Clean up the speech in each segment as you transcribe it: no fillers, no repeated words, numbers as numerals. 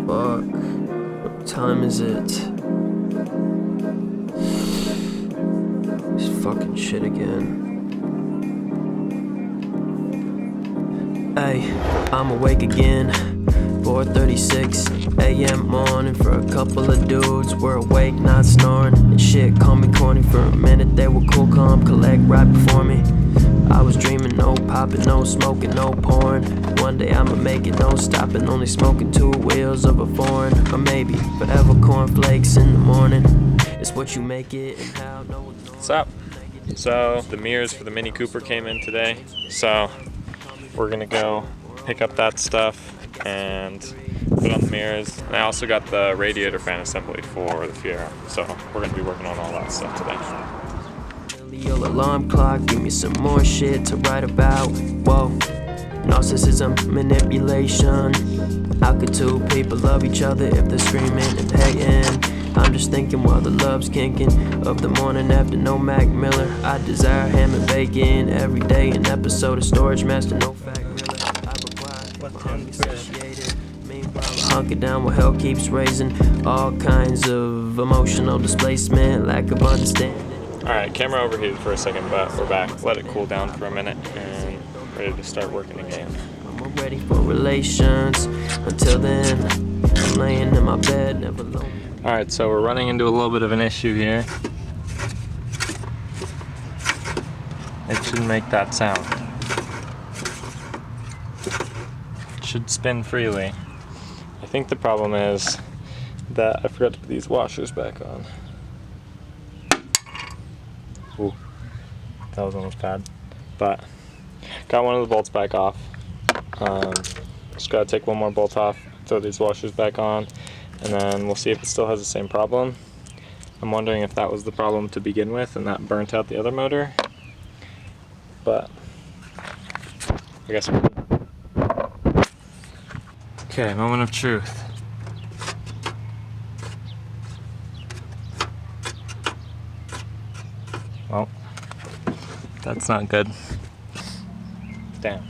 Fuck. What time is it? This fucking shit again. Hey, I'm awake again. 4:36 a.m. morning for a couple of dudes. We're awake, not snoring. And shit, call me corny for a minute. They were cool, calm, collect right before me. I was dreaming, no popping, no smoking, no pouring. One day I'ma make it, no stopping. Only smoking 2 wheels of a foreign. Or maybe forever cornflakes in the morning. It's what you make it and how no one knows. What's up? So the mirrors for the Mini Cooper came in today. So we're gonna go pick up that stuff and put on the mirrors. And I also got the radiator fan assembly for the Fiera. So we're gonna be working on all that stuff today. Your alarm clock, give me some more shit to write about. Whoa, narcissism, manipulation. How could 2 people love each other if they're screaming and hating? I'm just thinking while the love's kinking of the morning after no Mac Miller. I desire ham and bacon every day. An episode of Storage Master, no fact Miller. I require satiated. Meanwhile, I hunker down while hell keeps raising. All kinds of emotional displacement, lack of understanding. Alright, camera overheated for a second, but we're back. Let it cool down for a minute and ready to start working again. I'm ready for relations. Until then, I'm laying in my bed, never alone. Alright, so we're running into a little bit of an issue here. It shouldn't make that sound. It should spin freely. I think the problem is that I forgot to put these washers back on. Ooh, that was almost bad. But got one of the bolts back off. Just gotta take one more bolt off, throw these washers back on, and then we'll see if it still has the same problem. I'm wondering if that was the problem to begin with and that burnt out the other motor. But I guess we'll... Okay, moment of truth. Well, that's not good. Damn.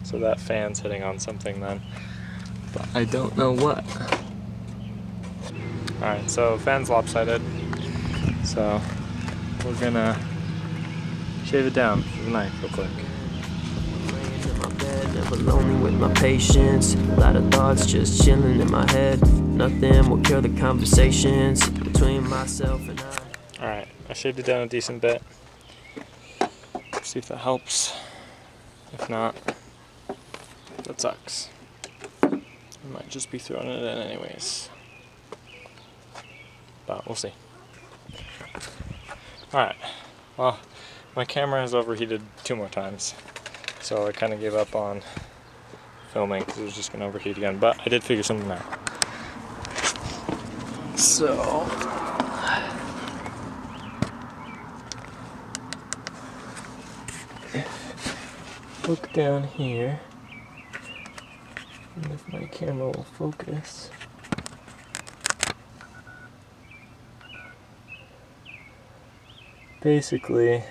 So that fan's hitting on something then, but I don't know what. Alright, so fan's lopsided, so we're gonna shave it down with a knife real quick. Never lonely with my patience. A lot of thoughts just chilling in my head. Nothing will cure the conversations between myself and I. Alright, I shaved it down a decent bit. See if that helps. If not, that sucks. I might just be throwing it in anyways. But we'll see. Alright, well, my camera has overheated 2 more times. So I kind of gave up on filming because it was just going to overheat again. But I did figure something out. So look down here, and if my camera will focus, basically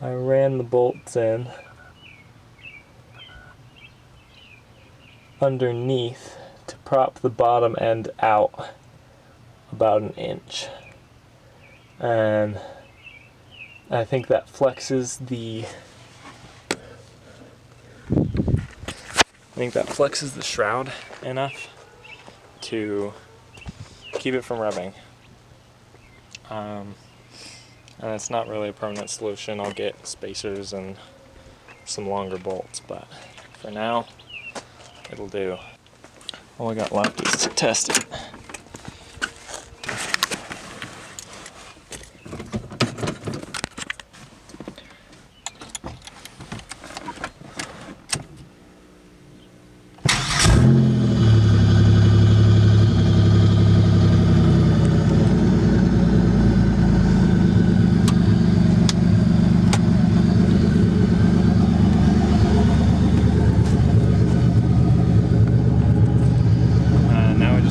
I ran the bolts in underneath to prop the bottom end out about 1 inch, and I think that flexes the shroud enough to keep it from rubbing. And it's not really a permanent solution. I'll get spacers and some longer bolts, but for now it'll do. All I got left is to test it.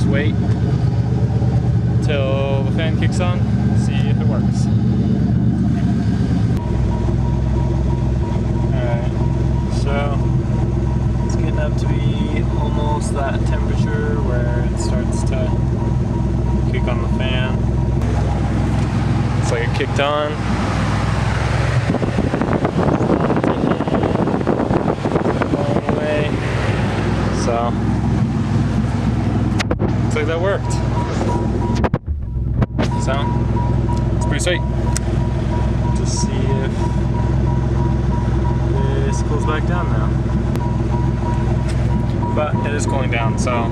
Wait. kicks on, see if it works. Alright, so it's getting up to be almost that temperature where it starts to kick on the fan. It's like it kicked on. All the way. So looks like that worked. So it's pretty sweet. To see if this cools back down now. But it is cooling down, so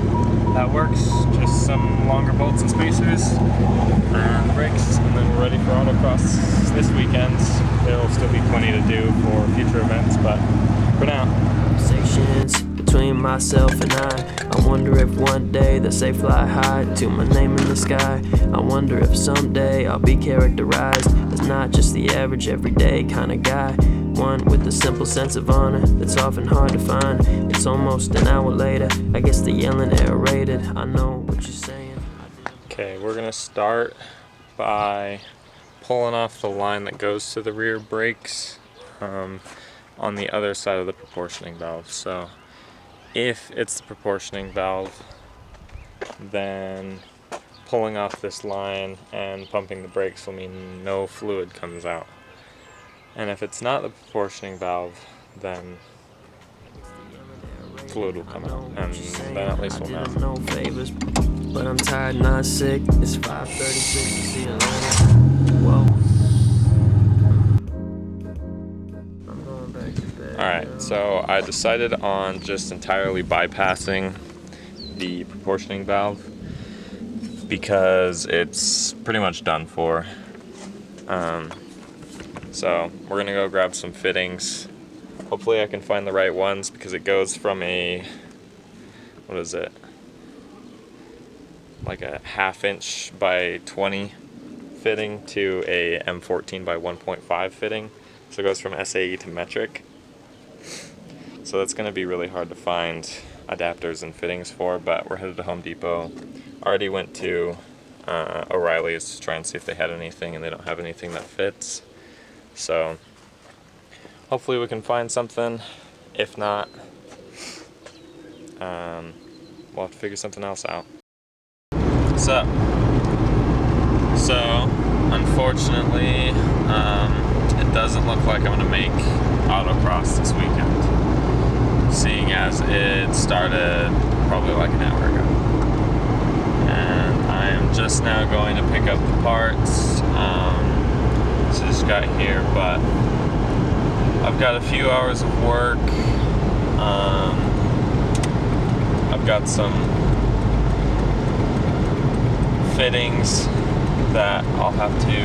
that works. Just some longer bolts and spacers and the brakes, and then we're ready for Autocross this weekend. There'll still be plenty to do for future events, but for now. Conversations between myself and I wonder if one day they'll say fly high to my name in the sky. I wonder if someday I'll be characterized as not just the average everyday kind of guy, one with a simple sense of honor that's often hard to find. It's almost an hour later, I guess the yelling aerated. I know what you're saying. Okay, we're gonna start by pulling off the line that goes to the rear brakes on the other side of the proportioning valve. So if it's the proportioning valve, then pulling off this line and pumping the brakes will mean no fluid comes out. And if it's not the proportioning valve, then fluid will come out, and then at least we'll know. No favors, but I'm tired, not sick. It's 5:36 to see Atlanta. Whoa. I'm going back to bed. Alright, so I decided on just entirely bypassing the proportioning valve because it's pretty much done for. So we're gonna go grab some fittings. Hopefully I can find the right ones because it goes from a, what is it? Like a 1/2 inch by 20 fitting to a M14 by 1.5 fitting. So it goes from SAE to metric. So that's gonna be really hard to find adapters and fittings for, but we're headed to Home Depot. Already went to O'Reilly's to try and see if they had anything, and they don't have anything that fits. So hopefully we can find something. If not, we'll have to figure something else out. So unfortunately, it doesn't look like I'm gonna make Autocross this weekend, seeing as it started probably like an hour ago. And I am just now going to pick up the parts. Just got here, but I've got a few hours of work. I've got some fittings that I'll have to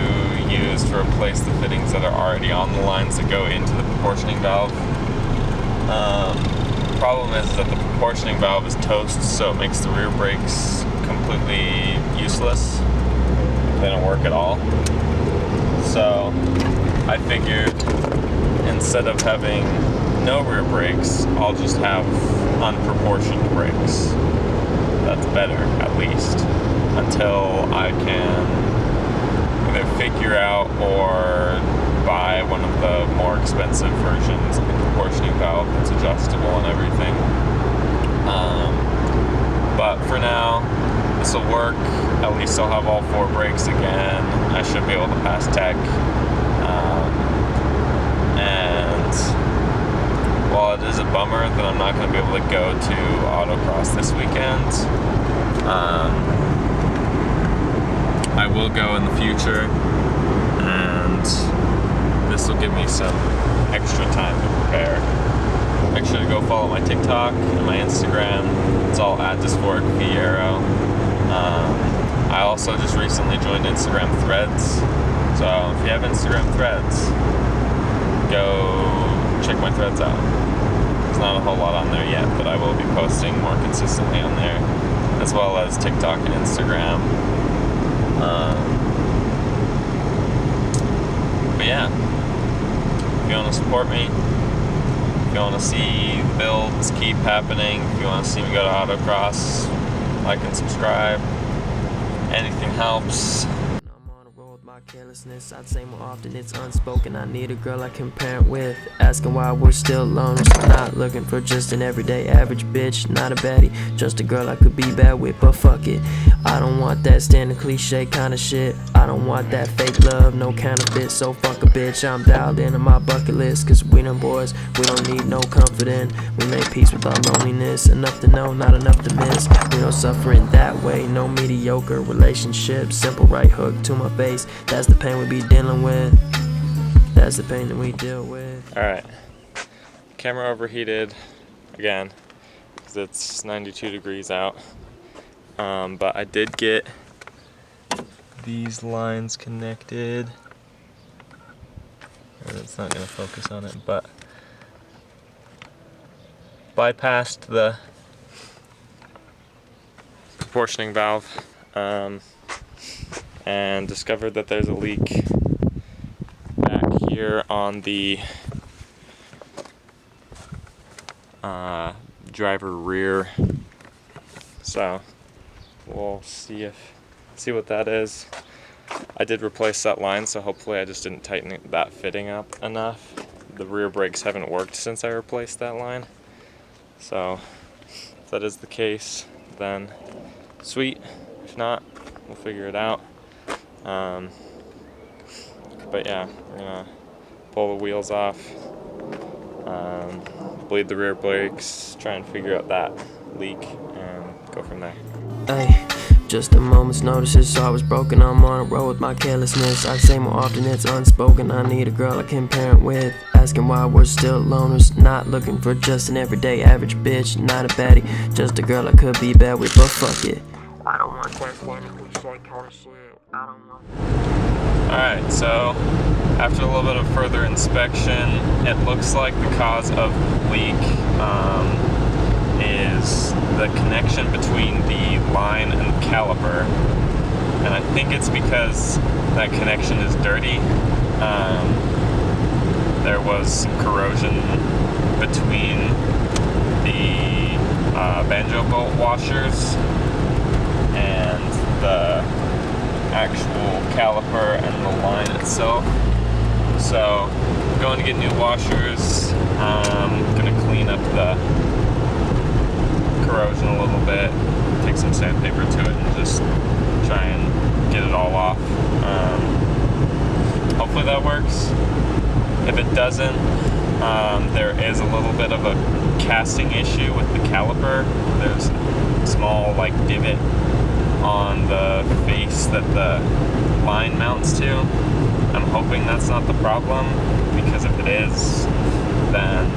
use to replace the fittings that are already on the lines that go into the proportioning valve. The problem is that the proportioning valve is toast, so it makes the rear brakes completely useless. They don't work at all. So I figured instead of having no rear brakes, I'll just have unproportioned brakes. That's better, at least, until I can either figure out or buy one of the more expensive versions of the proportioning valve that's adjustable and everything. But for now, this will work. At least I'll have all 4 brakes again. I should be able to pass tech. And while it is a bummer that I'm not going to be able to go to Autocross this weekend, I will go in the future, and this will give me some extra time to prepare. Make sure to go follow my TikTok and my Instagram. It's all at dysphoricviero. I also just recently joined Instagram Threads, so if you have Instagram Threads, go check my threads out. There's not a whole lot on there yet, but I will be posting more consistently on there, as well as TikTok and Instagram. But yeah, if you want to support me, if you want to see builds keep happening, if you want to see me go to Autocross, like and subscribe. Anything helps. my carelessness, I'd say more often it's unspoken. I need a girl I can parent with, asking why we're still alone. Not looking for just an everyday average bitch, not a baddie, just a girl I could be bad with, but fuck it. I don't want that standard cliche kind of shit. I don't want that fake love, no counterfeit. So fuck a bitch, I'm dialed in on my bucket list. Cause we them boys, we don't need no comforting. We make peace with our loneliness, enough to know, not enough to miss. We don't suffer in that way, no mediocre relationship. Simple right hook to my face, that's the pain we be dealing with. That's the pain that we deal with. Alright, camera overheated again because it's 92 degrees out. But I did get these lines connected. And it's not going to focus on it, but bypassed the proportioning valve and discovered that there's a leak back here on the driver rear. So we'll see what that is. I did replace that line, so hopefully I just didn't tighten that fitting up enough. The rear brakes haven't worked since I replaced that line. So if that is the case, then sweet. If not, we'll figure it out. But yeah, we're gonna pull the wheels off, bleed the rear brakes, try and figure out that leak, and go from there. Ay, just a moment's notice, so I was broken. I'm on a road with my carelessness. I'd say more often it's unspoken. I need a girl I can parent with, asking why we're still loners. Not looking for just an everyday average bitch, not a baddie, just a girl I could be bad with, but fuck it. I don't want that standard cliche kind of shit. I don't want. Alright, so after a little bit of further inspection, it looks like the cause of the leak is the connection between the line and the caliper. And I think it's because that connection is dirty. There was some corrosion between the banjo bolt washers and the actual caliper and the line itself. So I'm going to get new washers. Gonna clean up the corrosion a little bit, take some sandpaper to it and just try and get it all off. Hopefully that works. If it doesn't, there is a little bit of a casting issue with the caliper. There's a small divot on the face that the line mounts to. I'm hoping that's not the problem, because if it is, then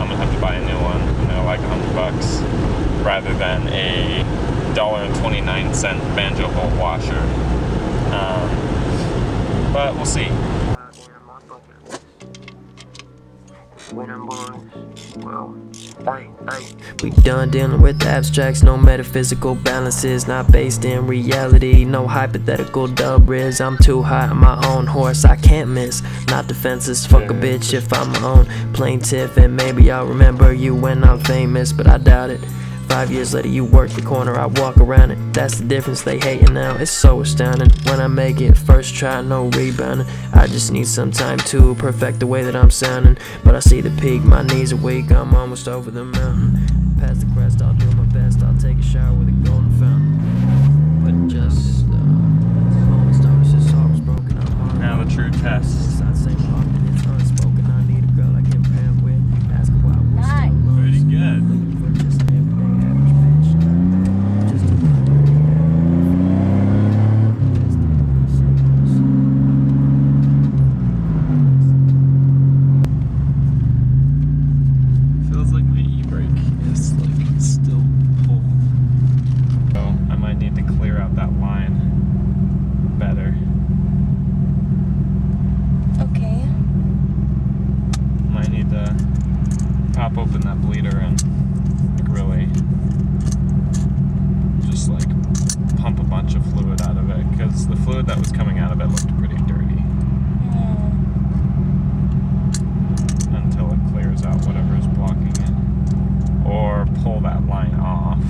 I'm gonna have to buy a new one, like $100, rather than a $1.29 banjo bolt washer. But we'll see. We done dealing with the abstracts, no metaphysical balances, not based in reality, no hypothetical dub riz. I'm too high on my own horse, I can't miss, not defenseless, fuck a bitch if I'm my own plaintiff. And maybe I'll remember you when I'm famous, but I doubt it. 5 years later you work the corner, I walk around it. That's the difference, they hating now, it's so astounding. When I make it, first try, no rebounding. I just need some time to perfect the way that I'm sounding. But I see the peak, my knees are weak, I'm almost over the mountain. Past the crest, I'll do my best, I'll take a shower with a golden fountain. But just moments notice, it's always broken. I'm on Now the true test. I'd say often it's unspoken. I need a girl I can parent with, ask her why we're still alone. Pretty good. Looking for just an everyday average bitch. Just a Feels like my e-brake is still pulled. So I might need to clear out that line better. Okay. Might need to pop open that bleeder and really just pump a bunch of fluid out of it, because the fluid that was coming out of it looked